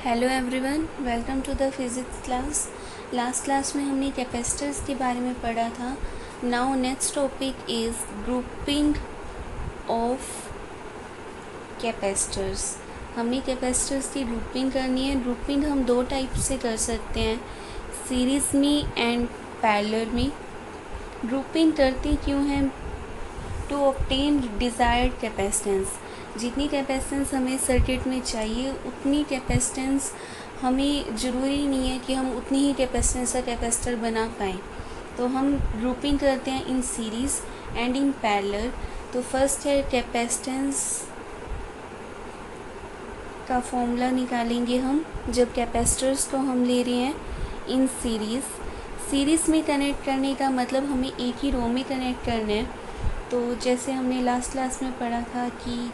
Hello everyone, welcome to the physics class. Last class में हमने capacitors के बारे में पढ़ा था। Now next topic is grouping of capacitors. हमने कैपेसिटर्स की ग्रुपिंग करनी है। ग्रुपिंग हम दो टाइप से कर सकते हैं, सीरीज़ में एंड पैरेलल में। ग्रुपिंग करते क्यों हैं? To obtain desired capacitance. Capacitance कैपेसिटेंस हमें सर्किट में चाहिए उतनी कैपेसिटेंस हमें ज़रूरी नहीं है कि हम उतनी ही कैपेसिटेंस का कैपेसिटर बना पाएँ। तो हम ग्रुपिंग करते हैं इन सीरीज़ एंड इन पैरेलल। तो फर्स्ट है कैपेसिटेंस का फॉर्मूला निकालेंगे हम जब कैपेसिटर्स को हम ले रहे हैं इन सीरीज़ में कनेक्ट करने का मतलब हमें एक ही रो में कनेक्ट करना है। तो जैसे हमने लास्ट क्लास में पढ़ा था कि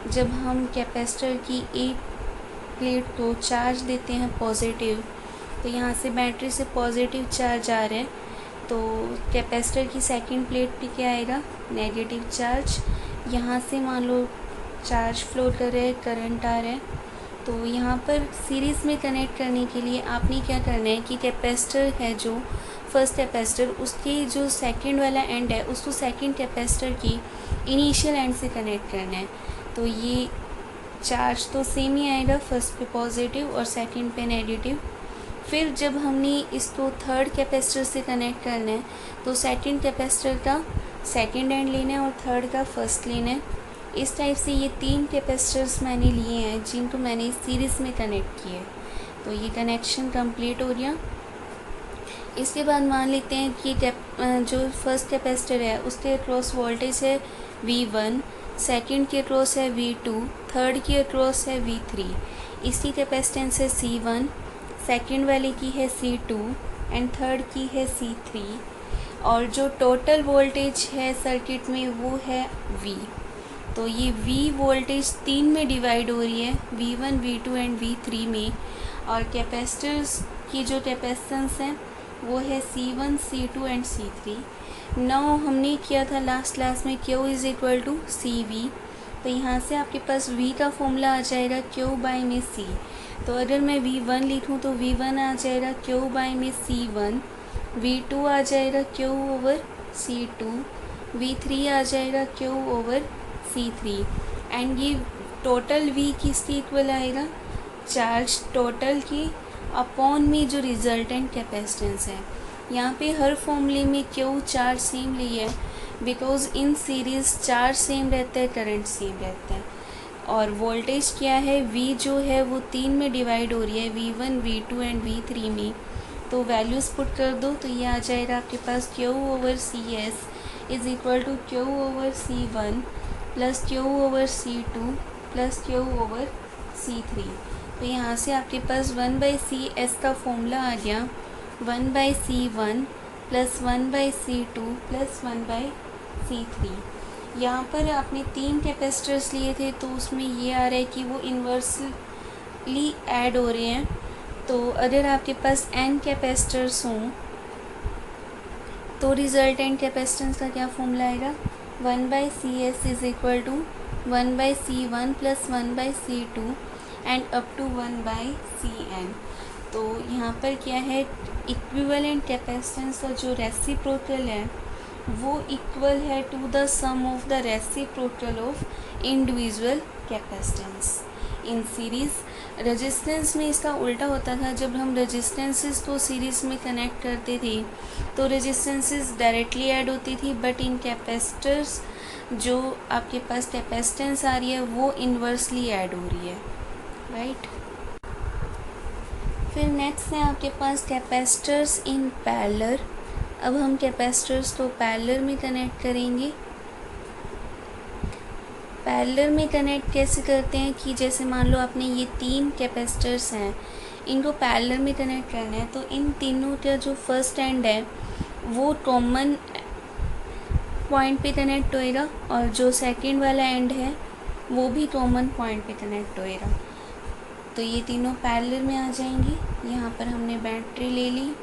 जब हम कैपेसिटर की एक प्लेट को चार्ज देते हैं पॉजिटिव, तो यहाँ से बैटरी से पॉजिटिव चार्ज आ रहा है, तो कैपेसिटर की सेकंड प्लेट पे क्या आएगा? Negative charge. यहाँ से मान लो चार्ज फ्लो कर रहा है, करंट आ रहा है। तो यहाँ पर सीरीज़ में कनेक्ट करने के लिए आपने क्या करना है कि कैपेसिटर है जो फर्स्ट कैपेसिटर, उसके जो सेकंड वाला एंड है उसको सेकंड कैपेसिटर की इनिशियल एंड से कनेक्ट करना है। तो ये चार्ज तो सेम ही आएगा, फर्स्ट पे पॉजिटिव और सेकंड पे नेगेटिव। फिर जब हमने इसको थर्ड कैपेसिटर से कनेक्ट करना है तो सेकंड कैपेसिटर का सेकंड एंड लेना है और थर्ड का फर्स्ट लेना है। इस टाइप से ये तीन कैपेसिटर्स मैंने लिए हैं जिनको मैंने सीरीज़ में कनेक्ट किए। तो ये कनेक्शन कंप्लीट हो गया। इसके बाद मान लेते हैं कि जो फर्स्ट कैपेसिटर है उसके अक्रॉस वोल्टेज है V1, सेकंड के अक्रॉस है V2, थर्ड के अक्रॉस है V3। इसकी कैपेसिटेंस है C1, सेकंड वाले की है C2 एंड थर्ड की है C3। और जो टोटल वोल्टेज है सर्किट में वो है V। तो ये V वोल्टेज तीन में डिवाइड हो रही है, V1, V2 एंड V3 में। और कैपेसिटर्स की जो कैपेसिटेंस है वो है C1, C2 and C3। Now हमने किया था लास्ट क्लास में Q is equal to CV। तो यहाँ से आपके पास V का फॉर्मूला आ जाएगा Q बाई में C। तो अगर मैं V1 लिखूँ तो V1 आ जाएगा Q बाई में C1, V2 आ जाएगा Q ओवर C2, V3 आ जाएगा Q ओवर C3। एंड ये टोटल V किसके इक्वल आएगा? चार्ज टोटल की अपॉन में जो रिजल्टेंट कैपेसिटेंस है। यहाँ पे हर फॉर्मूले में Q चार्ज सेम लिया है because in series charge same रहता है, करंट सेम रहता है। और वोल्टेज क्या है? V जो है वो तीन में डिवाइड हो रही है, V1, V2 एंड V3 में। तो वैल्यूज़ पुट कर दो तो ये आ जाएगा आपके पास Q over CS is equal to Q over C1 plus Q over C2 plus Q over C3। तो यहाँ से आपके पास 1/CS का फॉर्मूला आ गया 1/C1 plus 1/C2 plus 1/C3। यहाँ पर आपने तीन कैपेसिटर्स लिए थे तो उसमें ये आ रहा है कि वो इन्वर्सली ऐड हो रहे हैं। तो अगर आपके पास n कैपेसिटर्स हों तो रिजल्टेंट कैपेसिटेंस का क्या फॉर्मूला आएगा? 1/CS is equal to 1/C1 plus 1/C2 and up to 1/Cn। तो यहाँ पर क्या है, इक्विवेलेंट कैपेसिटेंस का जो रेसिप्रोकल है वो इक्वल है to the sum of the reciprocal of individual capacitance in series. Resistance में इसका उल्टा होता था, जब हम रेजिस्टेंसेस को सीरीज़ में कनेक्ट करते थे तो रेजिस्टेंसेस डायरेक्टली ऐड होती थी, बट इन कैपेसिटर्स जो आपके पास कैपेसिटेंस आ रही है वो इन्वर्सली ऐड हो रही है, राइट। फिर नेक्स्ट है आपके पास कैपेसिटर्स इन पैरेलल। अब हम कैपेसिटर्स को पैरेलल में कनेक्ट करेंगे। पैरेलल में कनेक्ट कैसे करते हैं कि जैसे मान लो आपने ये तीन कैपेसिटर्स हैं, इनको पैरेलल में कनेक्ट करना है, तो इन तीनों का जो फर्स्ट एंड है वो कॉमन पॉइंट पे कनेक्ट होएगा और जो सेकंड वाला एंड है वो भी कॉमन पॉइंट पे कनेक्ट होएगा। तो ये तीनों पैरेलल में आ जाएंगी। यहाँ पर हमने बैटरी ले ली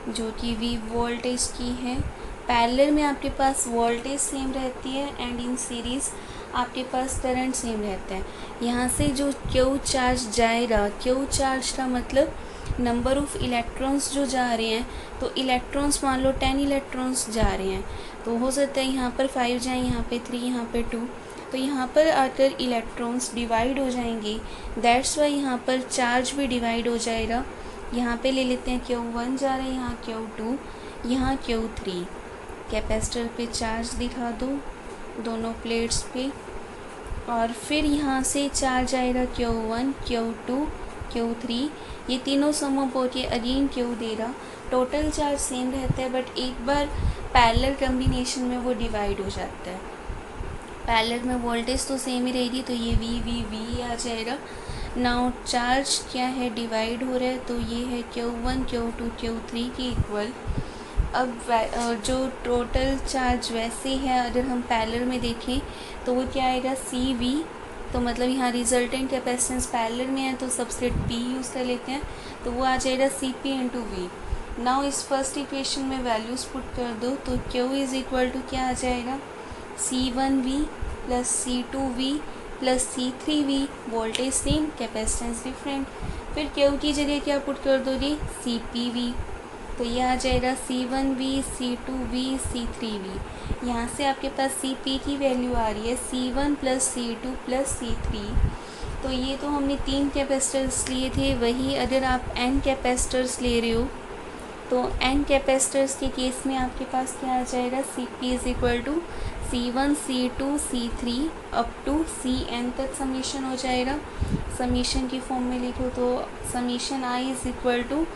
जो कि V वोल्टेज की है। पैरेलल में आपके पास वोल्टेज सेम रहती है एंड इन सीरीज़ आपके पास करंट सेम रहता है। यहाँ से जो क्यू चार्ज जाएगा, क्यू चार्ज का मतलब नंबर ऑफ़ इलेक्ट्रॉन्स जो जा रहे हैं, तो इलेक्ट्रॉन्स मान लो 10 इलेक्ट्रॉन्स जा रहे हैं, तो हो सकता है यहाँ पर 5 जाएँ, यहाँ पे 3, यहाँ पे 2, तो यहाँ पर आकर इलेक्ट्रॉन्स डिवाइड हो जाएंगे। दैट्स वाई यहाँ पर चार्ज भी डिवाइड हो जाएगा। यहाँ पे ले लेते हैं Q1 जा रहा है, यहाँ Q2, यहाँ Q3। कैपेसिटर पे चार्ज दिखा दो दोनों प्लेट्स पे, और फिर यहाँ से चार्ज आएगा Q1, Q2, Q3, ये तीनों सम अप होके अगेन Q देगा। टोटल चार्ज सेम रहता है, बट एक बार पैरेलल कम्बिनेशन में वो डिवाइड हो जाता है। पैरेलल में वोल्टेज तो सेम ही रहेगी, तो ये V आ जाएगा। नाउ चार्ज क्या है, डिवाइड हो रहा है, तो ये है Q1, Q2, Q3 के इक्वल। अब जो टोटल चार्ज वैसे है, अगर हम पैरेलल में देखें तो वो क्या आएगा, CV, तो मतलब यहाँ रिजल्टेंट कैपेसिटेंस पैरेलल में है, तो सबस्क्रिप्ट P यूज़ कर लेते हैं, तो वो आ जाएगा CP इंटू V। नाउ इस फर्स्ट इक्वेशन में वैल्यूज़ पुट कर दो, तो Q इज़ इक्वल टू क्या आ जाएगा, C1V plus C2V plus C3V। Voltage same, capacitance different. फिर Q की जगह क्या पुट कर दोगे, CPV, तो ये आ जाएगा C1V, C2V, C3V। यहाँ से आपके पास CP की वैल्यू आ रही है C1 plus C2 plus C3। तो ये तो हमने 3 कैपेसिटर्स लिए थे, वही अगर आप N कैपेसिटर्स ले रहे हो तो N कैपेसिटर्स के केस में आपके पास क्या आ जाएगा, CP is equal to C1, C2, C3 up to Cn तक समीशन हो जाएगा। समीशन की फॉर्म में लिखो तो summation I is equal to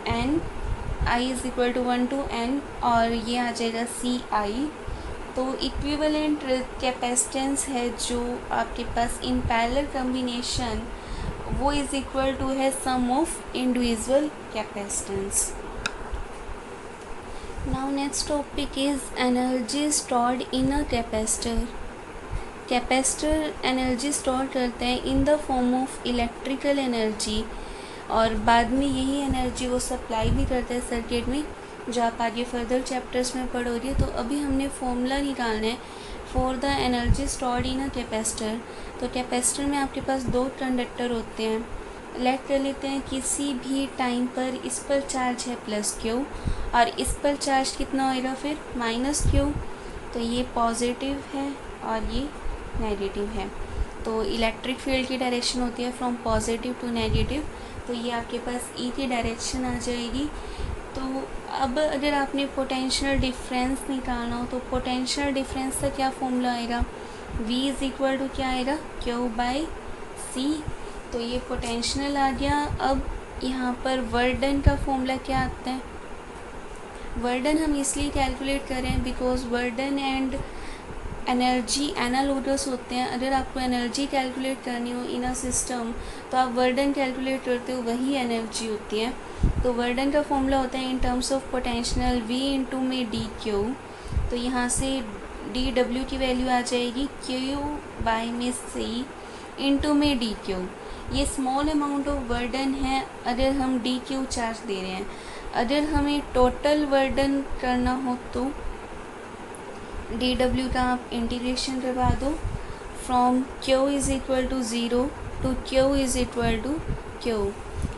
N, I is equal to 1 to N, और ये आ जाएगा Ci। तो इक्विवेलेंट कैपेसिटेंस है जो आपके पास इन पैरेलल कम्बिनेशन, वो इज़ इक्वल टू है sum of individual capacitance. Now next topic is energy stored in a capacitor. Capacitor energy store करते हैं in the form of electrical energy, और बाद में यही एनर्जी वो सप्लाई भी करता है सर्किट में, जो आप आगे फर्दर चैप्टर्स में पढ़ोगे। तो अभी हमने फॉर्मूला निकालना है for the energy stored in a capacitor. तो कैपेसिटर में आपके पास 2 कंडक्टर होते हैं। लेट कर लेते हैं किसी भी टाइम पर इस पर चार्ज है +Q, और इस पर चार्ज कितना होएगा फिर -Q। तो ये पॉजिटिव है और ये नेगेटिव है। तो इलेक्ट्रिक फील्ड की डायरेक्शन होती है फ्रॉम पॉजिटिव टू नेगेटिव, तो ये आपके पास E की डायरेक्शन आ जाएगी। तो अब अगर आपने पोटेंशियल डिफरेंस निकालना हो, तो पोटेंशियल डिफरेंस का क्या फॉर्मूला आएगा, V इज़ इक्वल टू क्या आएगा, Q/C। तो ये पोटेंशियल आ गया। अब यहाँ पर वर्क डन का फॉर्मूला क्या आता है, वर्क डन हम इसलिए कैलकुलेट कर रहे हैं because work done and energy analogous होते हैं। अगर आपको एनर्जी कैलकुलेट करनी हो इन अ सिस्टम, तो आप वर्क डन कैलकुलेट करते हो, वही एनर्जी होती है। तो वर्क डन का फॉर्मूला होता है in terms of potential V into में dQ। तो यहाँ से dW की वैल्यू आ जाएगी Q/C इंटू में dQ। ये small amount of work done है अगर हम dQ चार्ज दे रहे हैं। अगर हमें टोटल वर्क डन करना हो तो dW का आप इंटीग्रेशन करवा दो from Q is equal to 0 to Q is equal to Q।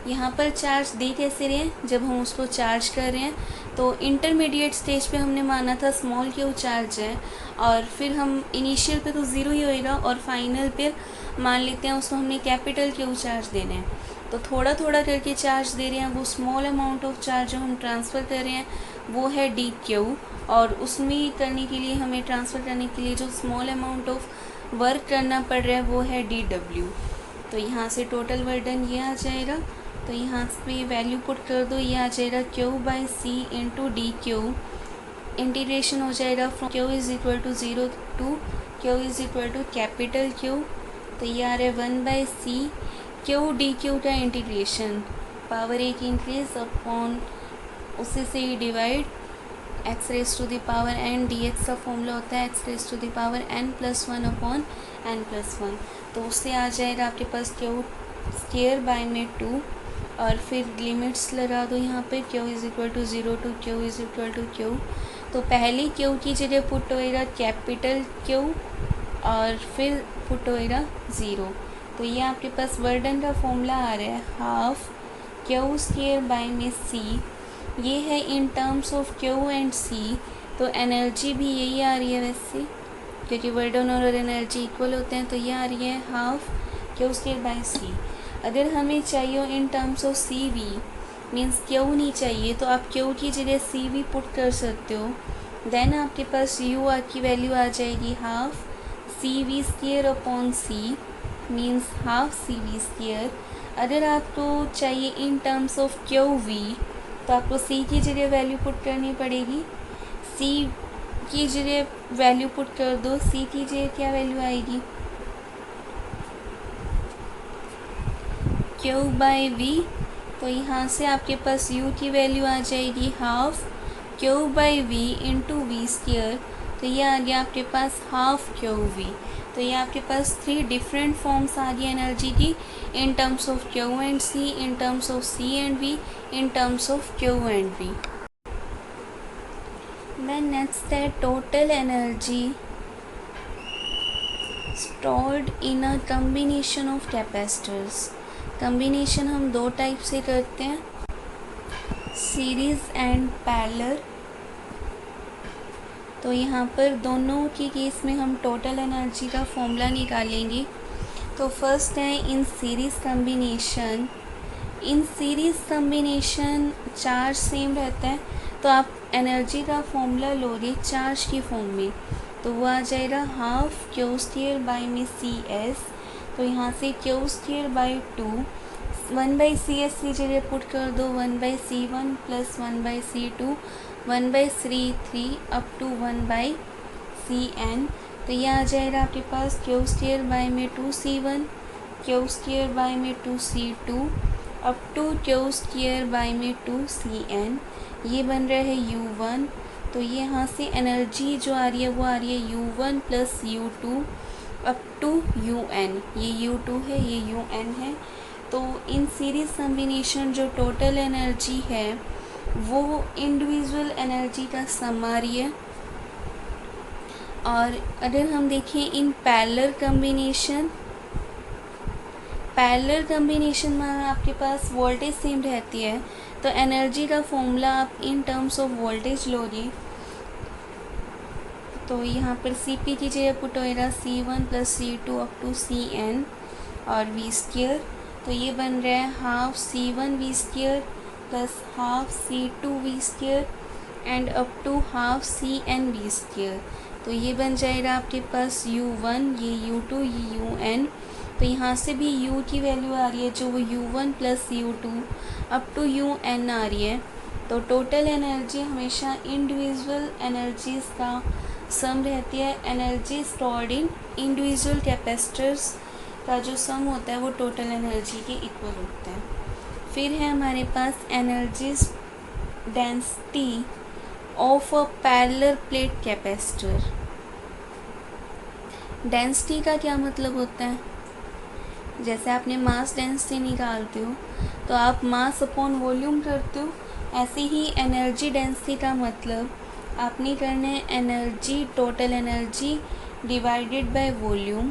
यहाँ पर चार्ज दे कैसे रहे हैं, जब हम उसको चार्ज कर रहे हैं तो इंटरमीडिएट स्टेज पे हमने माना था स्मॉल Q चार्ज है, और फिर हम इनिशियल पे तो 0 ही होएगा, और फाइनल पे मान लेते हैं उसको हमने कैपिटल Q चार्ज देना है। तो थोड़ा थोड़ा करके चार्ज दे रहे हैं। वो स्मॉल अमाउंट ऑफ चार्ज जो हम ट्रांसफ़र कर रहे हैं वो है dQ, और उसमें करने के लिए हमें ट्रांसफ़र करने के लिए जो स्मॉल अमाउंट ऑफ वर्क करना पड़ रहा है वो है dW। तो यहाँ से टोटल वर्क डन ये आ जाएगा। तो यहाँ पे वैल्यू पुट कर दो, ये आ जाएगा Q/C इंटू dQ। इंटीग्रेशन हो जाएगा from Q is equal to 0 to Q is equal to capital Q। तो ये आ रहा है 1/C Q dQ का इंटीग्रेशन, पावर 1 इंक्रीज अपॉन उसी से ही divide x raise to the power n dx का फॉर्मूला होता है x raise to the power n+1 upon n+1। तो उससे आ जाएगा आपके पास Q²/2, और फिर लिमिट्स लगा दो यहाँ पे Q is equal to 0 to Q is equal to Q। तो पहले Q की जगह पुट होएगा कैपिटल Q, और फिर पुट होएगा 0। तो ये आपके पास वर्क डन का फॉर्मूला आ रहा है हाफ क्यू स्क्वायर बाय में सी। ये है in terms of Q and C, तो एनर्जी भी यही आ रही है वैसे, क्योंकि वर्क डन और एनर्जी इक्वल होते हैं। तो ये आ रही है half Q square by C. अगर हमें चाहिए in terms of C V, means Q नहीं चाहिए, तो आप क्यू की जगह सी वी पुट कर सकते हो। देन आपके पास यू की वैल्यू आ जाएगी half C V square upon C, means half C V square. अगर आपको चाहिए in terms of Q V, तो आपको सी की जगह वैल्यू पुट करनी पड़ेगी। सी की जगह वैल्यू पुट कर दो, सी की जगह क्या वैल्यू आएगी क्यू बाय वी। तो यहाँ से आपके पास u की वैल्यू आ जाएगी half Q by V into V square. तो ये आ गया आपके पास हाफ क्यू वी। तो ये आपके पास 3 डिफरेंट फॉर्म्स आ गई एनर्जी की, in terms of Q and C, in terms of C and V, in terms of Q and V. Then next है total energy stored in a combination of capacitors। Combination हम 2 type से करते हैं, series and parallel. तो यहाँ पर दोनों के केस में हम टोटल एनर्जी का फॉर्मूला निकालेंगे। तो फर्स्ट है इन सीरीज़ कम्बिनेशन। इन सीरीज़ कम्बिनेशन चार्ज सेम रहता है, तो आप एनर्जी का फॉर्मूला लोगे चार्ज की फॉर्म में, तो वो आ जाएगा हाफ क्यू स्क्वायर बाई में सी एस। तो यहाँ से Q square by 2 1 by C S की जगह पुट कर दो 1 by C one plus 1 by C two 1 by three up to 1 by C N. तो ये आ जाएगा आपके पास क्यू स्क्वायर बाई में 2c1 क्यू स्क्वायर बाई में 2c2 up to Q square by में 2cn। ये बन रहा है u1। तो ये यहाँ से एनर्जी जो आ रही है वो आ रही है u1 plus u2 up to un। ये u2 है, ये un है। तो इन सीरीज़ कम्बिनेशन जो टोटल एनर्जी है वो इंडिविजुअल एनर्जी का सम आ रही है। और अगर हम देखें इन पैरेलल कम्बिनेशन में आपके पास वोल्टेज सेम रहती है, तो एनर्जी का फॉर्मूला आप इन टर्म्स ऑफ वोल्टेज लोगे। तो यहाँ पर Cp की जगह पुट होएगा C1 plus C2 up to Cn और वी स्क्वायर। तो ये बन रहा है half C1 V square plus half C2 V square and up to half Cn V square. तो ये बन जाएगा आपके पास u1, ये u2, ये un। तो यहाँ से भी u की वैल्यू आ रही है जो वो u1 plus u2 up to un आ रही है। तो टोटल एनर्जी हमेशा इंडिविजुअल एनर्जीज़ का सम रहती है। Energy stored in individual capacitors का जो सम होता है वो टोटल एनर्जी के इक्वल होता है। फिर है हमारे पास energy density of a parallel plate capacitor. Density का क्या मतलब होता है, जैसे आपने मास डेंसिटी निकालते हो तो आप मास अपॉन वॉल्यूम करते हो, ऐसे ही एनर्जी डेंसिटी का मतलब आपने करना है energy total energy divided by volume.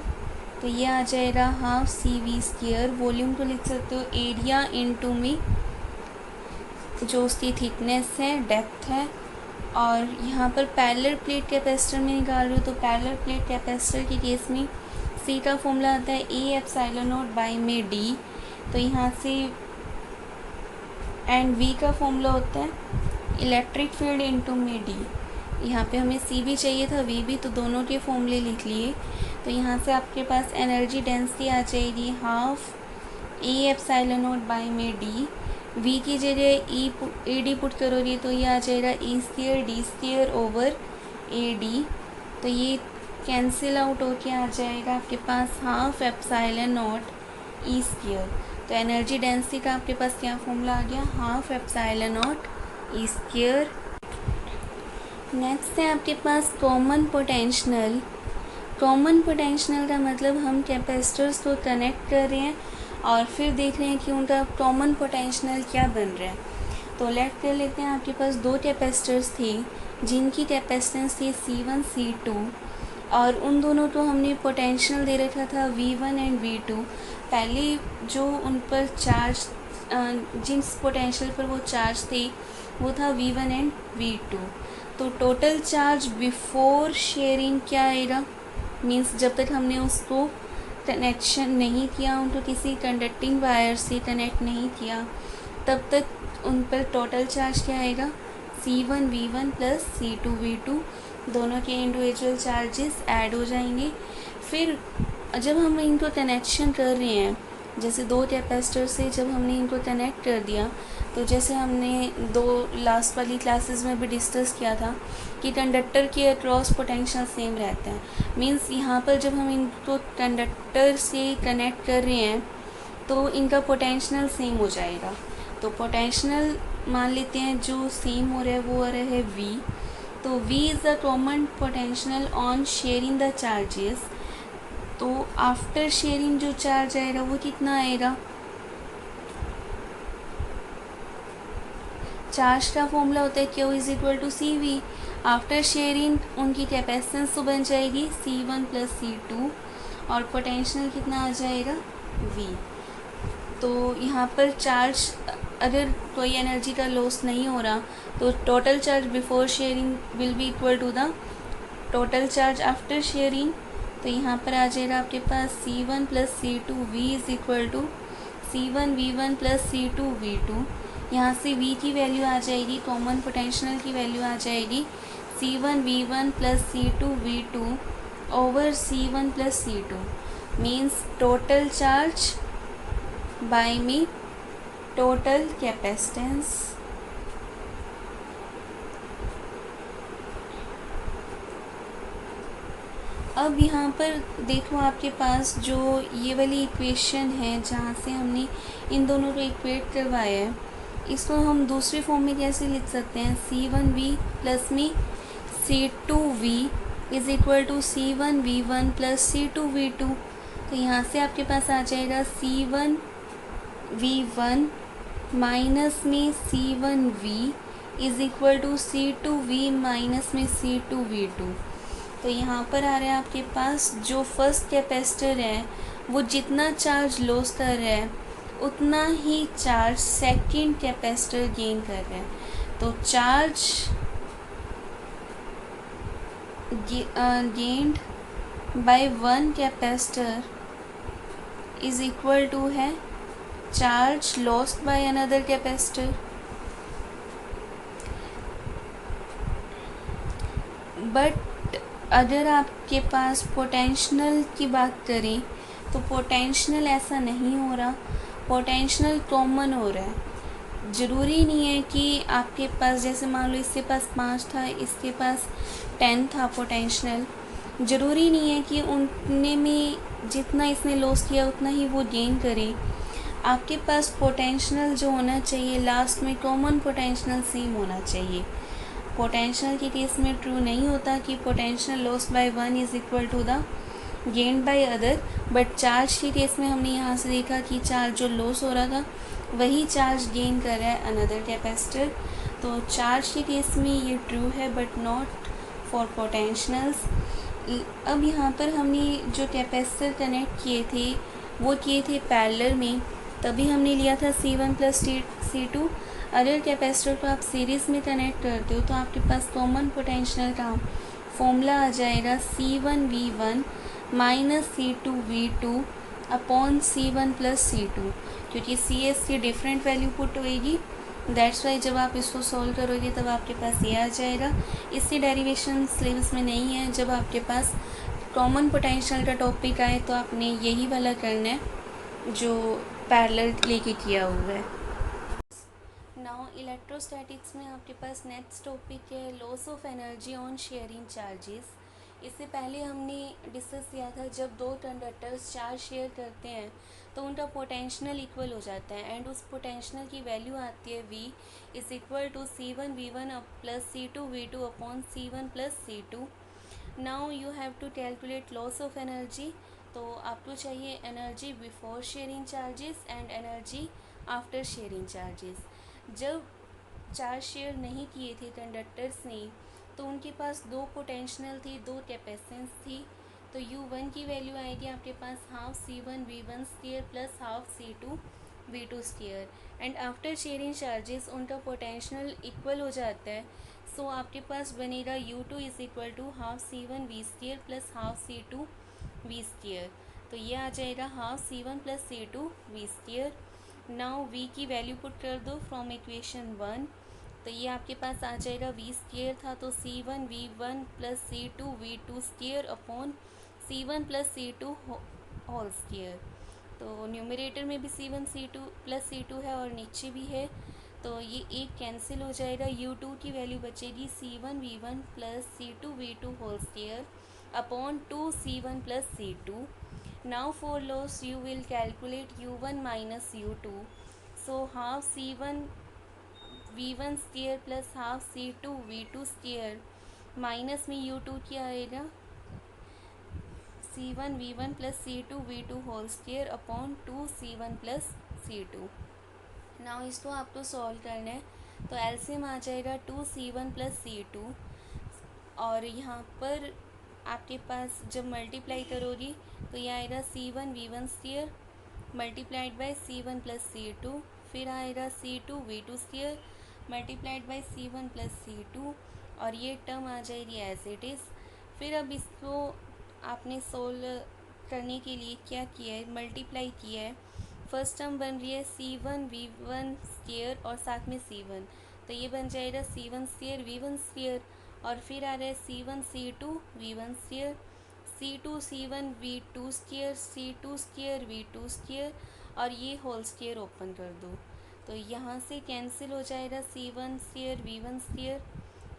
तो ये आ जाएगा half C V square. Volume को लिख सकते हो एरिया इनटू में जो उसकी थिकनेस है, डेप्थ है। और यहाँ पर पैरेलल प्लेट कैपेसिटर में निकाल रहे हो, तो पैरेलल प्लेट कैपेसिटर के केस में सी का फॉर्मूला आता है ए एप्सिलॉन नॉट बाई में डी। तो यहाँ से एंड वी का फॉर्मूला होता है इलेक्ट्रिक फील्ड इनटू में डी। यहाँ पे हमें सी भी चाहिए था, वी भी, तो दोनों के फॉर्मूले लिख लिए। तो यहाँ से आपके पास एनर्जी डेंसिटी आ जाएगी half A epsilon not by में डी। वी की जगह ए डी पुट करोगे तो ये आ जाएगा E square d square over A d. तो ये कैंसिल आउट होके आ जाएगा आपके पास half epsilon not E square. तो एनर्जी डेंसिटी का आपके पास क्या फॉर्मूला आ गया, half epsilon not E square. Next है आपके पास कॉमन पोटेंशियल। कॉमन पोटेंशियल का मतलब हम कैपेसिटर्स को कनेक्ट कर रहे हैं और फिर देख रहे हैं कि उनका कॉमन पोटेंशियल क्या बन रहा है। तो लेट कर लेते हैं आपके पास 2 कैपेसिटर्स थे जिनकी कैपेसिटेंस थी C1 C2 और उन दोनों को हमने पोटेंशियल दे रखा था V1 एंड V2। पहले जो उन पर चार्ज जिस पोटेंशियल पर वो चार्ज थे वो था V1 एंड V2। तो टोटल चार्ज बिफोर शेयरिंग क्या आएगा, मीन्स जब तक हमने उसको कनेक्शन नहीं किया, उनको किसी कंडक्टिंग वायर से कनेक्ट नहीं किया, तब तक उन पर टोटल चार्ज क्या आएगा, C1V1 प्लस C2V2। दोनों के इंडिविजुअल चार्जेस ऐड हो जाएंगे। फिर जब हम इनको कनेक्शन कर रहे हैं, जैसे दो कैपेसिटर से जब हमने इनको कनेक्ट कर दिया, तो जैसे हमने दो लास्ट वाली क्लासेस में भी डिस्कस किया था कि कंडक्टर के अक्रॉस पोटेंशियल सेम रहता है। मींस यहाँ पर जब हम इनको कंडक्टर से कनेक्ट कर रहे हैं तो इनका पोटेंशियल सेम हो जाएगा। तो पोटेंशियल मान लेते हैं जो सेम हो रहा है वो हो रहा है V। तो V is the common potential on sharing the charges. तो आफ्टर शेयरिंग जो चार्ज आएगा वो कितना आएगा, चार्ज का फॉर्मूला होता है Q is equal to CV। After sharing उनकी कैपेसिटेंस तो बन जाएगी C1 प्लस C2 और पोटेंशियल कितना आ जाएगा V। तो यहाँ पर चार्ज अगर कोई एनर्जी का लॉस नहीं हो रहा तो total charge before sharing will be equal to the total charge after sharing. तो यहाँ पर आ जाएगा आपके पास C1 plus C2 V is equal to C1V1 plus C2V2। यहाँ से V की वैल्यू आ जाएगी, कॉमन पोटेंशियल की वैल्यू आ जाएगी C1V1 plus C2V2 over C1 plus C2। Means total charge by me total capacitance. अब यहाँ पर देखो आपके पास जो ये वाली इक्वेशन है जहाँ से हमने इन दोनों को इक्वेट करवाया है, इसको हम दूसरे फॉर्म में कैसे लिख सकते हैं, C1V प्लस में C2V is equal to C1V1 plus C2V2। तो यहाँ से आपके पास आ जाएगा C1V1 माइनस में C1V is equal to C2V minus में C2V2। तो यहाँ पर आ रहा है आपके पास जो फर्स्ट कैपेसिटर है वो जितना चार्ज लॉस कर रहा है उतना ही चार्ज सेकंड कैपेसिटर गेन कर रहा है। तो charge gained by one capacitor is equal to है charge lost by another capacitor. But अगर आपके पास पोटेंशियल की बात करें तो पोटेंशियल ऐसा नहीं हो रहा, पोटेंशियल कॉमन हो रहा है। ज़रूरी नहीं है कि आपके पास, जैसे मान लो इसके पास 5 था, इसके पास 10 था पोटेंशियल, ज़रूरी नहीं है कि उनने में जितना इसने लॉस किया उतना ही वो गेन करे। आपके पास पोटेंशियल जो होना चाहिए लास्ट में कॉमन पोटेंशियल सेम होना चाहिए। पोटेंशियल के केस में ट्रू नहीं होता कि potential loss by one is equal to the gain by other, but charge के केस में हमने यहाँ से देखा कि चार्ज जो लॉस हो रहा था वही चार्ज गेन कर रहा है अनदर कैपेसिटर। तो चार्ज के केस में ये ट्रू है बट नॉट फॉर पोटेंशियल्स। अब यहाँ पर हमने जो कैपेसिटर कनेक्ट किए थे वो किए थे पैरेलल में, तभी हमने लिया था C1 प्लस C2। अगर कैपेसिटर को आप सीरीज़ में कनेक्ट करते हो तो आपके पास कॉमन पोटेंशियल का फॉर्मूला आ जाएगा C1V1 minus C2V2 upon C1 plus C2, क्योंकि CS की डिफरेंट वैल्यू पुट होएगी। दैट्स वाई जब आप इसको सॉल्व करोगे तब आपके पास ये आ जाएगा। इसकी डेरिवेशन सिलेबस में नहीं है। जब आपके पास कॉमन पोटेंशियल का टॉपिक आए तो आपने यही वाला करना है जो पैरेलल लेके किया हुआ है। नाउ इलेक्ट्रोस्टैटिक्स में आपके पास नेक्स्ट टॉपिक है loss of energy on sharing charges. इससे पहले हमने डिस्कस किया था जब दो कंडक्टर्स चार्ज शेयर करते हैं तो उनका पोटेंशियल इक्वल हो जाता है एंड उस पोटेंशियल की वैल्यू आती है V is equal to C1V1 plus C2V2 upon C1 plus C2। Now you have to calculate loss of energy. तो आपको चाहिए energy before sharing charges and energy after sharing charges. जब charge share नहीं किए थे conductors ने तो उनके पास दो पोटेंशियल थी, दो कैपेसिटेंस थी। तो U1 की वैल्यू आएगी आपके पास half C1 V1 square plus half C2 V2 square. And after sharing charges उनका पोटेंशियल इक्वल हो जाता है। सो आपके पास बनेगा U2 is equal to half C1 V square plus half C2 V square. तो ये आ जाएगा half C1 plus C2 V square. Now V की वैल्यू पुट कर दो फ्रॉम इक्वेशन 1। तो ये आपके पास आ जाएगा V स्क्वायर था तो C1 V1 plus C2 V2 square upon C1 plus C2 whole square. तो न्यूमरेटर में भी C1 C2 प्लस C2 है और नीचे भी है, तो ये एक कैंसिल हो जाएगा। U2 की वैल्यू बचेगी C1 V1 plus C2 V2 whole square upon 2 C1 plus C2। Now for loss you will calculate U1 minus U2। So half C1 V1 square plus half C2 V2 square minus में U2 क्या आएगा C1 V1 plus C2 V2 whole square upon 2 C1 plus C2। Now इसको आपको solve करना है, तो LCM आ जाएगा 2 C1 plus C2 और यहाँ पर आपके पास जब मल्टीप्लाई करोगी तो ये आएगा C1 V1 square multiplied by C1 plus C2, फिर आएगा C2 V2 square multiplied by C1 plus C2 और ये टर्म आ जाएगी एज इट इज़। फिर अब इसको आपने सोल्व करने के लिए क्या किया है, मल्टीप्लाई किया है। फर्स्ट टर्म बन रही है C1 V1 स्क्वायर और साथ में C1, तो ये बन जाएगा C1 स्क्वायर V1 स्क्वायर और फिर आ रहा है C1 C2 V1 square C2 C1 V2 square C2 square V2 square और ये होल स्क्वायर ओपन कर दो, तो यहाँ से कैंसिल हो जाएगा C1 square V1 square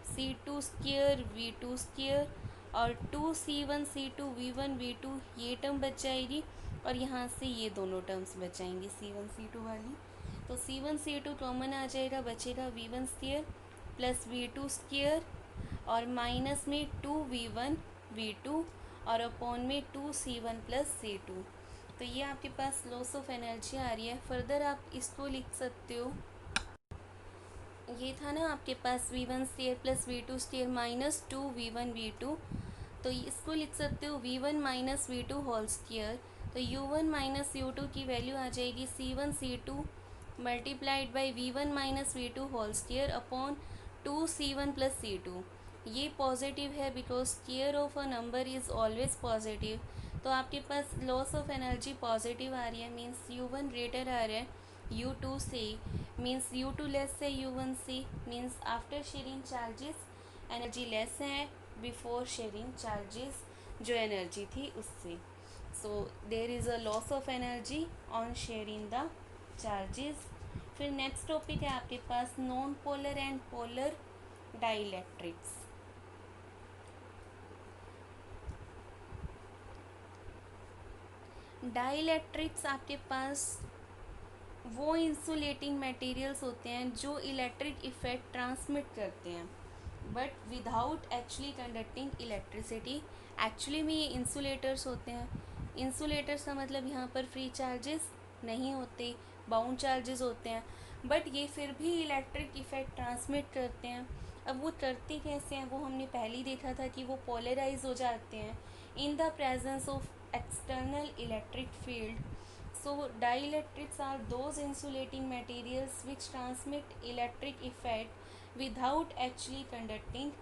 C2 square V2 square और 2 C1 C2 V1 V2 ये टर्म बच जाएगी और यहाँ से ये दोनों टर्म्स बच जाएंगी C1 C2 वाली। तो C1 C2 कॉमन आ जाएगा, बचेगा V1 square plus V2 square और माइनस में 2 V1 V2 और अपॉन में 2 C1 प्लस C2। तो ये आपके पास लॉस ऑफ एनर्जी आ रही है। फर्दर आप इसको लिख सकते हो, ये था ना आपके पास V1 square plus V2 square minus 2 V1 V2, तो इसको लिख सकते हो V1 minus V2 whole square. तो U1 माइनस U2 की वैल्यू आ जाएगी C1 C2 multiplied by V1 minus V2 whole square upon 2 C1 plus C2। ये पॉजिटिव है because square of a number is always positive. तो आपके पास loss of energy positive आ रही है, मीन्स U1 ग्रेटर आ रहा है U2 से, मीन्स U2 लेस है U1 से, means after sharing charges energy less है बिफोर शेयरिंग चार्जेस जो एनर्जी थी उससे। So there is a loss of energy on sharing the charges. फिर नेक्स्ट टॉपिक है आपके पास non polar and polar dielectrics. Dielectrics आपके पास वो इंसुलेटिंग मटेरियल्स होते हैं जो इलेक्ट्रिक इफेक्ट ट्रांसमिट करते हैं but without actually conducting electricity. Actually में ये इंसुलेटर्स होते हैं। इंसुलेटर्स का मतलब यहाँ पर फ्री चार्जेस नहीं होते, बाउंड चार्जेस होते हैं, बट ये फिर भी इलेक्ट्रिक इफेक्ट ट्रांसमिट करते हैं। अब वो करते कैसे हैं वो हमने पहले ही देखा था कि वो पोलराइज हो जाते हैं in the presence of external electric field. So dielectrics are those insulating materials which transmit electric effect without actually conducting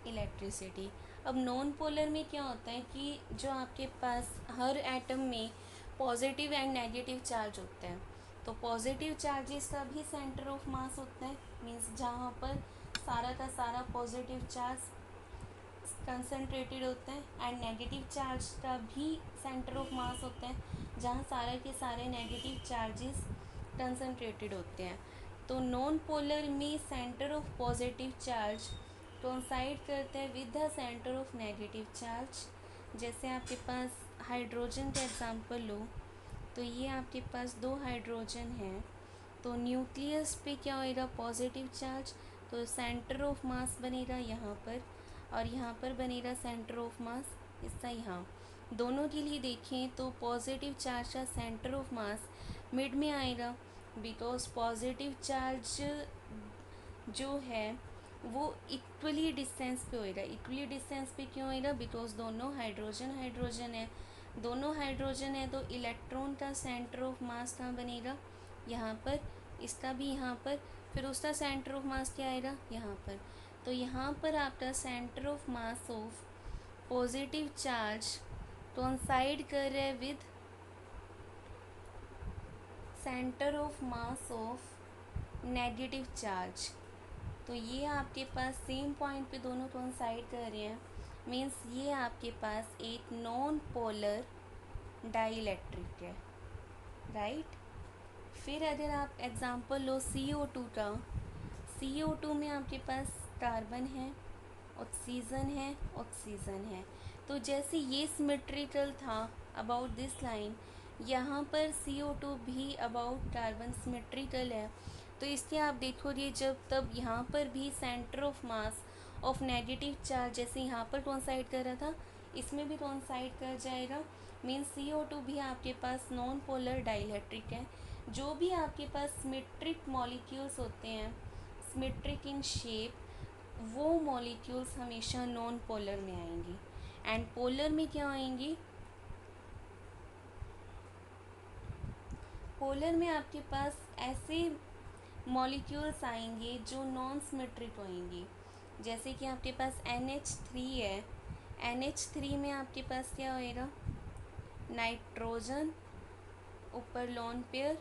electricity। अब नॉन पोलर में क्या होता है कि जो आपके पास हर एटम में पॉजिटिव एंड नेगेटिव चार्ज होता है, तो पॉजिटिव चार्जेस का भी सेंटर ऑफ मास होता है, मीन्स जहाँ पर सारा का सारा पॉजिटिव चार्ज कंसनट्रेटेड होते हैं एंड नेगेटिव चार्ज का भी सेंटर ऑफ मास होता है जहाँ सारे के सारे नेगेटिव चार्जेस कंसनट्रेटेड होते हैं। तो नॉन पोलर में centre of positive charge coincide करते हैं with the centre of negative charge. जैसे आपके पास हाइड्रोजन का एग्जांपल लो, तो ये आपके पास दो हाइड्रोजन हैं, तो न्यूक्लियस पे क्या होएगा पॉजिटिव चार्ज, तो सेंटर ऑफ मास बनेगा यहाँ पर और यहाँ पर बनेगा सेंटर ऑफ मास इसका यहाँ। दोनों के लिए देखें तो पॉजिटिव चार्ज का सेंटर ऑफ मास मिड में आएगा बिकॉज पॉजिटिव चार्ज जो है वो इक्वली डिस्टेंस पे होएगा। इक्वली डिस्टेंस पे क्यों होएगा? बिकॉज दोनों हाइड्रोजन हाइड्रोजन है, दोनों हाइड्रोजन है, तो इलेक्ट्रॉन का सेंटर ऑफ मास कहाँ बनेगा? यहाँ पर, इसका भी यहाँ पर, फिर उसका सेंटर ऑफ मास क्या आएगा? यहाँ पर। तो यहाँ पर आपका centre of mass of positive charge coincide कर रहा है with centre of mass of negative charge. तो ये आपके पास सेम पॉइंट पे दोनों कोइंसाइड कर रहे हैं, मीन्स ये आपके पास एक नॉन पोलर डाइलेक्ट्रिक है, राइट। फिर अगर आप एग्जांपल लो CO2 का, CO2 में आपके पास कार्बन है, ऑक्सीजन है, ऑक्सीजन है। तो जैसे ये सिमेट्रिकल था अबाउट दिस लाइन, यहाँ पर CO2 भी अबाउट कार्बन सिमेट्रिकल है। तो इसके आप देखोगे जब तब यहाँ पर भी centre of mass of negative charge जैसे यहाँ पर कोइंसाइड कर रहा था, इसमें भी कोइंसाइड कर जाएगा। मीन्स CO2 भी आपके पास नॉन पोलर डाइलेक्ट्रिक है। जो भी आपके पास सिमेट्रिक मॉलिक्यूल्स होते हैं, सिमेट्रिक इन शेप, वो मॉलिक्यूल्स हमेशा नॉन पोलर में आएंगी। एंड पोलर में क्या आएंगी? पोलर में आपके पास ऐसे मॉलिक्यूल्स आएंगे जो नॉन सिमेट्रिक होंगी। जैसे कि आपके पास NH3 है, NH3 में आपके पास क्या होएगा? नाइट्रोजन, ऊपर लोन पेयर,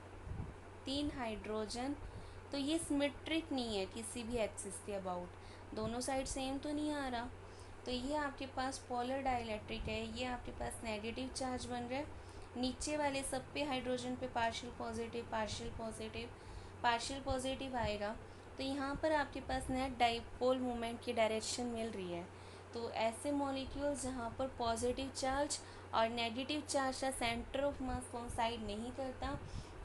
3 हाइड्रोजन। तो ये सिमेट्रिक नहीं है किसी भी एक्सिस के अबाउट, दोनों साइड सेम तो नहीं आ रहा। तो ये आपके पास पोलर डाइलेक्ट्रिक है। ये आपके पास नेगेटिव चार्ज बन रहा है, नीचे वाले सब पे हाइड्रोजन पे partial positive partial positive partial positive आएगा। तो यहाँ पर आपके पास नेट डाइपोल मोमेंट की डायरेक्शन मिल रही है। तो ऐसे मॉलिक्यूल्स जहाँ पर पॉजिटिव चार्ज और नेगेटिव चार्ज का सेंटर ऑफ मास कोइंसाइड नहीं करता,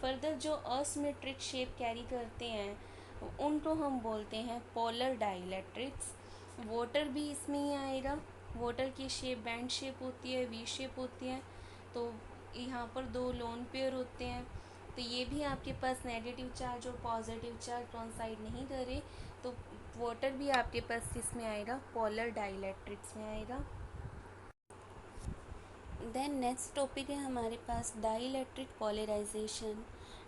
फर्दर जो असिमेट्रिक शेप कैरी करते हैं, उनको हम बोलते हैं पोलर डाइलेक्ट्रिक्स। वाटर भी इसमें ही आएगा। वाटर की शेप बैंड शेप होती है, वी शेप होती है। तो यहाँ पर 2 लोन पेयर होते हैं। तो ये भी आपके पास नेगेटिव चार्ज और पॉजिटिव चार्ज कोइंसाइड नहीं करे, तो वाटर भी आपके पास किस में आएगा? पोलर डाइलेक्ट्रिक्स में आएगा। देन नेक्स्ट टॉपिक है हमारे पास डाइलेक्ट्रिक पोलराइजेशन।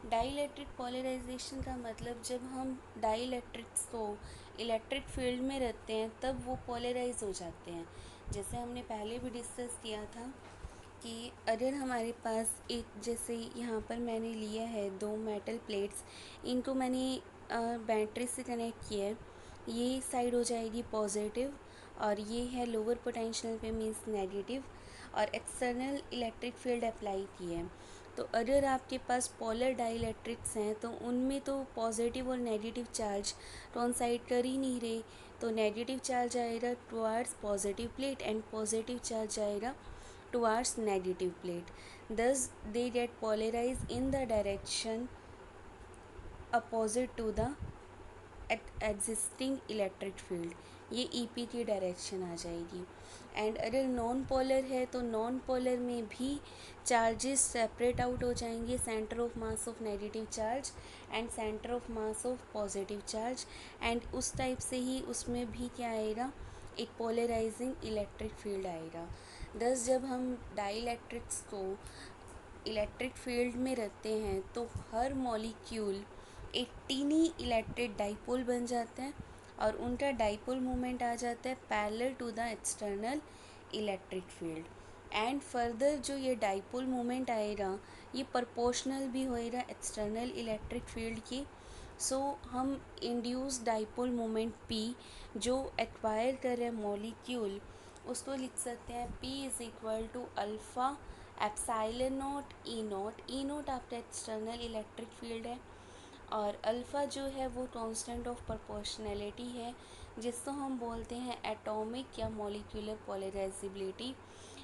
डाइलेक्ट्रिक पोलराइजेशन का मतलब जब हम डाइलेक्ट्रिक्स को इलेक्ट्रिक फील्ड में रखते हैं तब वो पोलराइज हो जाते हैं। जैसे हमने पहले भी डिस्कस किया था कि अगर हमारे पास एक, जैसे यहाँ पर मैंने लिया है 2 मेटल प्लेट्स, इनको मैंने बैटरी से कनेक्ट किया है। ये साइड हो जाएगी पॉजिटिव और ये है लोअर पोटेंशियल पे मीन्स नेगेटिव, और एक्सटर्नल इलेक्ट्रिक फील्ड अप्लाई की है। तो अगर आपके पास पोलर डाइलेक्ट्रिक्स हैं तो उनमें तो पॉजिटिव और नेगेटिव चार्ज कोइंसाइड कर ही नहीं रहे। तो नेगेटिव चार्ज आएगा towards positive plate and positive charge आएगा towards negative plate. Thus, they get polarized in the direction opposite to the existing electric field. ये EP की डायरेक्शन आ जाएगी। एंड अगर नॉन पोलर है तो नॉन पोलर में भी चार्जेस सेपरेट आउट हो जाएंगे, centre of mass of negative charge and centre of mass of positive charge. And उस टाइप से ही उसमें भी क्या आएगा? एक पोलराइजिंग इलेक्ट्रिक फील्ड आएगा। दस जब हम डाइलेक्ट्रिक्स को इलेक्ट्रिक फील्ड में रखते हैं तो हर मॉलिक्यूल एक टीनी इलेक्ट्रिक डाइपोल बन जाता है और उनका डाइपोल मोमेंट आ जाता है parallel to the external electric field. And further जो ये डाइपोल मोमेंट आएगा ये प्रोपोर्शनल भी होएगा एक्सटर्नल इलेक्ट्रिक फील्ड की। सो हम इंड्यूस डाइपोल मोमेंट P जो एक्वायर कर रहे मॉलिक्यूल, उसको लिख सकते हैं P is equal to alpha epsilon not E not. E not आपका एक्सटर्नल इलेक्ट्रिक फील्ड है और अल्फ़ा जो है वो कांस्टेंट ऑफ प्रोपोर्शनैलिटी है, जिसको हम बोलते हैं एटॉमिक या molecular polarisability.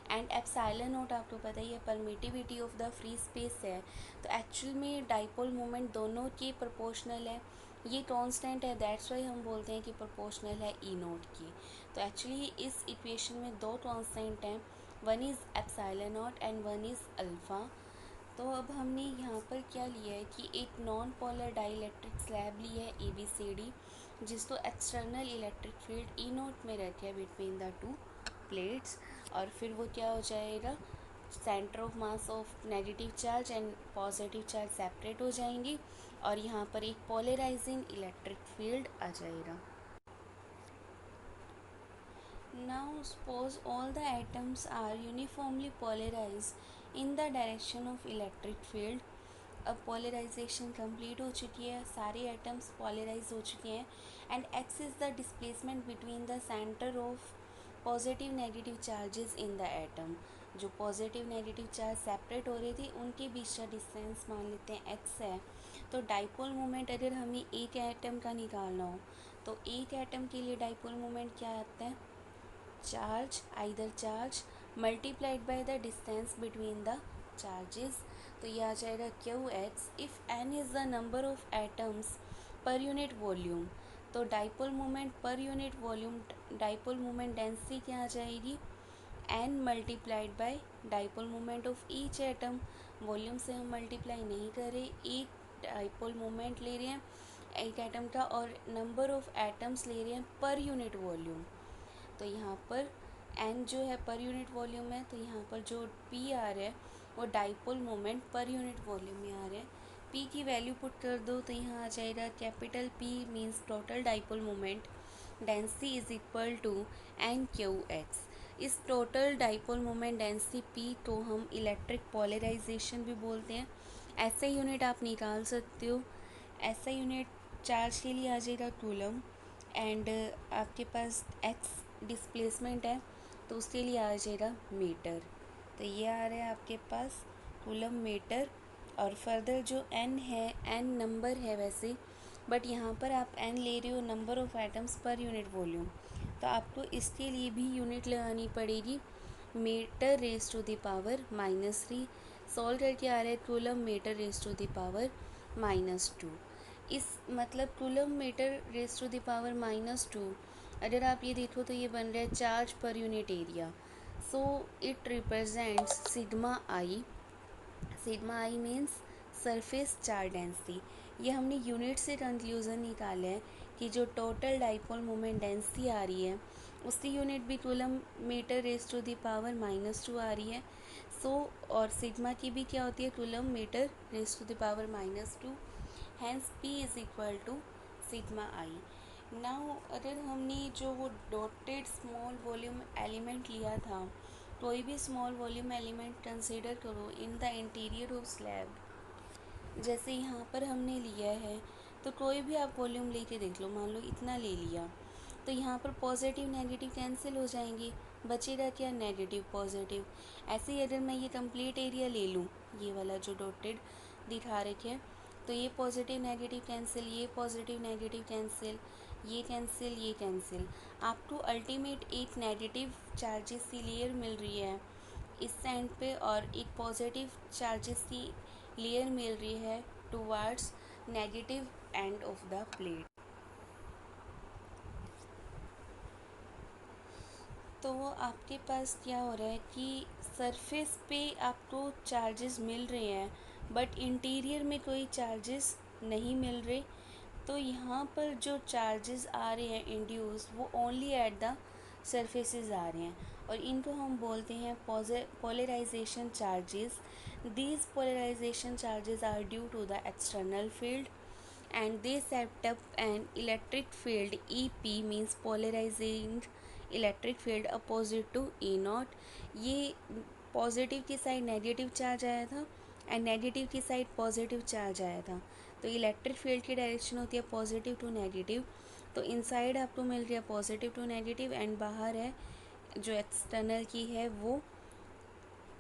And epsilon not आपको पता ही है permittivity of the free space है। तो एक्चुअल में डाइपोल मोमेंट दोनों के प्रोपोर्शनल है, ये कांस्टेंट है, दैट्स वाई हम बोलते हैं कि प्रोपोर्शनल है ई नॉट की। तो एक्चुअली इस इक्वेशन में 2 कांस्टेंट हैं, one is epsilon not and one is alpha. तो अब हमने यहाँ पर क्या लिया है कि एक नॉन पोलर डाइलेक्ट्रिक स्लैब ली है ABCD, जिसको एक्सटर्नल इलेक्ट्रिक फील्ड ई नोट में रखे बिटवीन द टू प्लेट्स। और फिर वो क्या हो जाएगा, centre of mass of negative charge and positive charge separate हो जाएंगी और यहाँ पर एक पोलराइजिंग इलेक्ट्रिक फील्ड आ जाएगा। Now suppose all the atoms are uniformly polarized in the direction of electric field। अब पोलराइजेशन कंप्लीट हो चुकी है, सारे एटम्स पोलराइज हो चुके हैं and x is the displacement between the centre of positive negative charges in the atom. जो positive negative charge separate हो रही थी उनके बीच का डिस्टेंस मान लेते हैं एक्स है। तो डाइपोल मोमेंट अगर हमें एक एटम का निकालना हो तो एक एटम के लिए डाइपोल मोमेंट क्या आता है, charge either charge multiplied by the distance between the charges. तो ये आ जाएगा q x if n is the number of atoms per unit volume. तो dipole moment per unit volume, dipole moment density क्या आ जाएगी, n multiplied by dipole moment of each atom. Volume से हम मल्टीप्लाई नहीं कर रहे, एक डाइपोल मोमेंट ले रहे हैं एक एटम का और नंबर ऑफ एटम्स ले रहे हैं पर यूनिट वॉल्यूम। तो यहाँ पर एन जो है पर यूनिट वॉल्यूम है, तो यहाँ पर जो पी आ रहा है वो dipole moment per unit volume में आ रहा है। पी की वैल्यू पुट कर दो तो यहाँ आ जाएगा capital P means total dipole moment density is equal to n q x. इस total dipole moment density P को हम इलेक्ट्रिक पोलराइजेशन भी बोलते हैं। ऐसा यूनिट आप निकाल सकते हो, ऐसा यूनिट चार्ज के लिए आ जाएगा कूलम एंड आपके पास एक्स डिस्प्लेसमेंट है तो उसके लिए आ जाएगा मीटर। तो ये आ रहा है आपके पास कूलम मीटर। और फर्दर जो एन है, एन नंबर है वैसे, बट यहाँ पर आप एन ले रहे हो number of atoms per unit volume, तो आपको इसके लिए भी यूनिट लगानी पड़ेगी metre raise to the power -3। Solve करके आ रहा है coulomb metre raise to the power -2। इस मतलब coulomb metre raise to the power -2 अगर आप ये देखो तो ये बन रहा है charge per unit area. So it represents sigma I. Sigma I means surface charge density. ये हमने यूनिट से कंक्लूज़न निकाला है कि जो टोटल डाइपोल मोमेंट डेंसिटी आ रही है उसकी यूनिट भी coulomb metre raise to the power -2 आ रही है। सो और सिग्मा की भी क्या होती है, coulomb metre raise to the power -2। Hence P is equal to sigma I. Now अगर हमने जो वो डॉटेड स्मॉल वॉल्यूम एलिमेंट लिया था, कोई भी स्मॉल वॉल्यूम एलिमेंट कंसीडर करो in the interior of slab, जैसे यहाँ पर हमने लिया है तो कोई भी आप वॉल्यूम लेके देख लो, मान लो इतना ले लिया तो यहाँ पर पॉजिटिव नेगेटिव कैंसिल हो जाएंगे, बचेगा क्या, नेगेटिव पॉजिटिव। ऐसे ही अगर मैं ये कंप्लीट एरिया ले लूँ, ये वाला जो डॉटेड दिखा रखे है, तो ये पॉजिटिव नेगेटिव कैंसिल, ये पॉजिटिव नेगेटिव कैंसिल, ये कैंसिल, ये कैंसिल। आपको अल्टीमेट एक नेगेटिव चार्जेस की लेयर मिल रही है इस एंड पे और एक पॉजिटिव चार्जेस की लेयर मिल रही है towards negative end of the plate. तो आपके पास क्या हो रहा है कि सरफेस पे आपको चार्जेस मिल रहे हैं बट इंटीरियर में कोई चार्जेस नहीं मिल रहे। तो यहाँ पर जो चार्जेस आ रहे हैं इंड्यूस वो ओनली एट द सरफेसेस आ रहे हैं और इनको हम बोलते हैं polarisation charges. These polarisation charges are due to the external field and they set up an electric field EP means polarizing electric field opposite to E not. ये positive की साइड नेगेटिव चार्ज आया था and negative की side positive charge आया था। तो electric field की direction होती है पॉजिटिव टू नेगेटिव। तो इनसाइड आपको मिल रहा है पॉजिटिव टू नेगेटिव एंड बाहर है जो एक्सटर्नल की है वो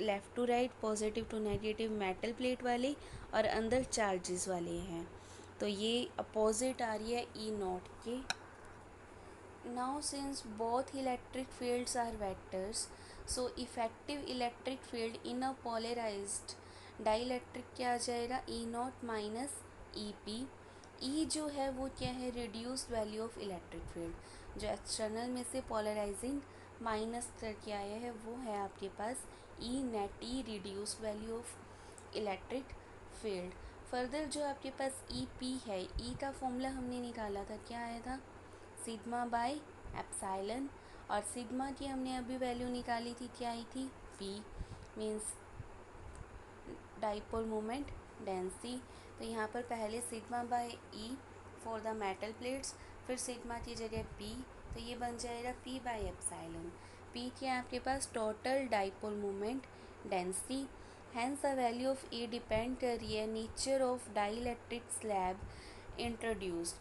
left to right positive to negative metal plate वाली और अंदर चार्जेस वाले हैं। तो ये अपोजिट आ रही है ई नॉट के। Now since both electric fields are vectors, so effective electric field in a polarised dielectric क्या आ जाएगा, E not minus E P. E जो है वो क्या है, reduced value of electric field. जो एक्सटर्नल में से पोलराइजिंग माइनस करके आया है वो है आपके पास E net, E reduced value of electric field. Further जो आपके पास ई पी है, ई का फॉर्मूला हमने निकाला था, क्या आया था, सिग्मा बाय एप्साइलन, और सिग्मा की हमने अभी वैल्यू निकाली थी, क्या आई थी, P means dipole moment density. तो यहाँ पर पहले sigma bye E for the metal plates, फिर सिग्मा की जगह पी, तो ये बन जाएगा पी बाय एप्साइलन। पी क्या आपके पास, total dipole moment density. Hence the value of a depend कर रही है nature of dielectric slab introduced,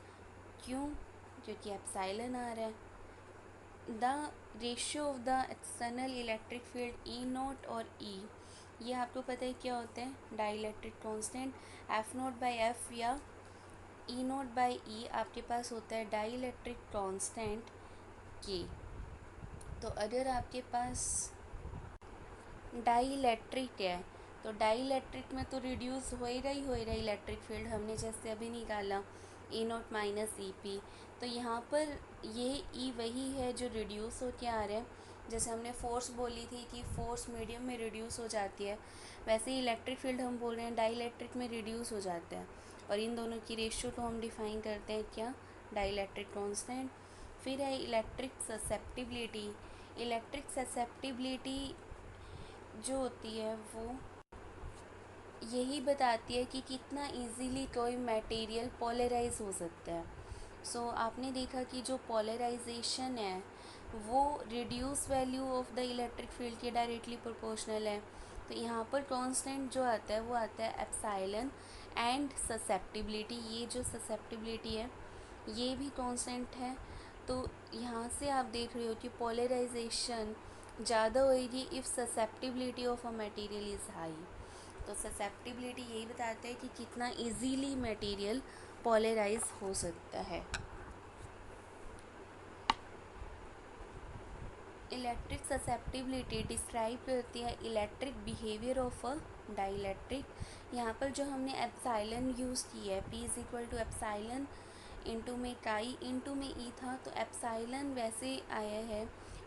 क्यों, क्योंकि एप्साइलन आ रहा है। The ratio of the external electric field E naught और ई, ये आपको पता है क्या होते हैं, dielectric constant F naught by F या ई नॉट बाई ई आपके पास होता है डाइलेक्ट्रिक कांस्टेंट के। तो अगर आपके पास डाइलेक्ट्रिक है तो डाइलेक्ट्रिक में तो रिड्यूस होएगा ही होएगा इलेक्ट्रिक फील्ड, हमने जैसे अभी निकाला ई नॉट माइनस ई पी। तो यहाँ पर ये ई वही है जो रिड्यूस हो के आ रहा है, जैसे हमने फोर्स बोली थी कि फोर्स मीडियम में रिड्यूस हो जाती है, वैसे ही इलेक्ट्रिक फील्ड हम बोल रहे हैं डाइलेक्ट्रिक में रिड्यूस हो जाता है। और इन दोनों की रेशियो को हम डिफ़ाइन करते हैं क्या, डाइलेक्ट्रिक कांस्टेंट। फिर है इलेक्ट्रिक ससेप्टिबिलिटी। इलेक्ट्रिक ससेप्टिबिलिटी जो होती है वो यही बताती है कि कितना इजीली कोई मटेरियल पोलराइज हो सकता है। सो आपने देखा कि जो पोलराइजेशन है वो reduce value of the electric field के डायरेक्टली प्रोपोर्शनल है। तो यहाँ पर कांस्टेंट जो आता है वो आता है एप्साइलन एंड ससेप्टिबिलिटी। ये जो ससेप्टिबिलिटी है ये भी कांस्टेंट है। तो यहाँ से आप देख रहे हो कि पोलराइजेशन ज़्यादा होएगी if susceptibility of a material is high. तो ससेप्टिबिलिटी यही बताता है कि कितना इजीली मटेरियल पोलराइज हो सकता है। इलेक्ट्रिक ससेप्टिबिलिटी डिस्क्राइब करती है electric behaviour of a dielectric. यहाँ पर जो हमने एप्साइलन यूज़ की है, P is equal to epsilon into में काई इंटू में ई था, तो एप्साइलन वैसे आया है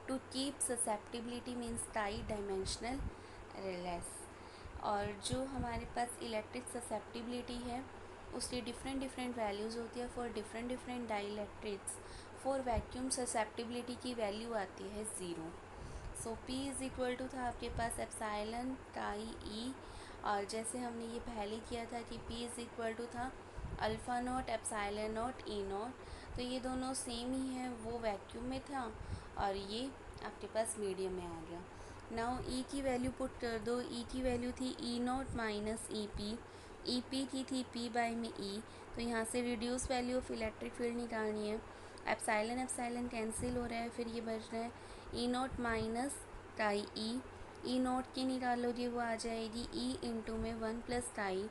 टू कीप ससेप्टिबिलिटी मीन्स काई डायमेंशनल लेस। और जो हमारे पास इलेक्ट्रिक ससेप्टिबिलिटी है उसकी डिफरेंट डिफरेंट वैल्यूज़ होती है for different different dielectrics. For vacuum susceptibility की वैल्यू आती है 0। सो P इज़ इक्वल टू था आपके पास एप्साइलन काई ई, और जैसे हमने ये पहले किया था कि P इज़ इक्वल टू था alpha not epsilon not E not. तो ये दोनों सेम ही है, वो वैक्यूम में था और ये आपके पास मीडियम में आ गया। नाउ ई की वैल्यू पुट कर दो। ई की वैल्यू थी ई नॉट माइनस ई पी की थी पी बाई में ई। तो यहाँ से reduce value of electric field निकालनी है। एप्साइलन एप्साइलन कैंसिल हो रहा है, फिर ये बच रहा है ई नॉट माइनस काई ई नॉट की निकालोगे वो आ जाएगी ई इंटू में 1 प्लस काई।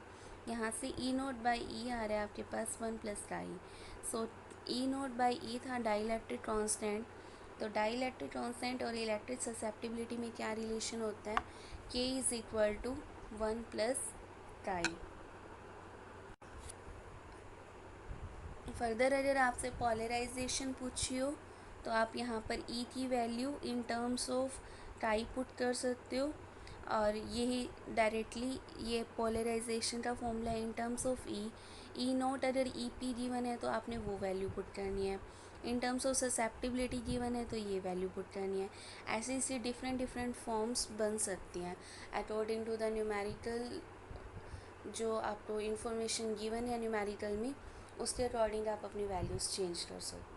यहाँ से ई नॉट बाई ई आ रहा है आपके पास 1 प्लस काई। सो ई नॉट बाई ई था डाइलेक्ट्रिक कांस्टेंट। तो डाइलेक्ट्रिक कांस्टेंट और इलेक्ट्रिक ससेप्टिबिलिटी में क्या रिलेशन होता है, K is equal to 1 plus chi. Further अगर आपसे पोलराइजेशन पूछी हो तो आप यहाँ पर ई की वैल्यू इन टर्म्स ऑफ काई पुट कर सकते हो, और यही डायरेक्टली ये पोलराइजेशन का फॉर्मूला है in terms of E not. अगर ई पी गिवन है तो आपने वो वैल्यू पुट करनी है। In terms of susceptibility given है तो ये वैल्यू पुट करनी है। ऐसे ऐसे डिफरेंट डिफरेंट फॉर्म्स बन सकती हैं अकॉर्डिंग टू द न्यूमेरिकल जो आपको इन्फॉर्मेशन गिवन है न्यूमेरिकल में, उसके अकॉर्डिंग आप अपनी वैल्यूज़ चेंज कर सकते हो।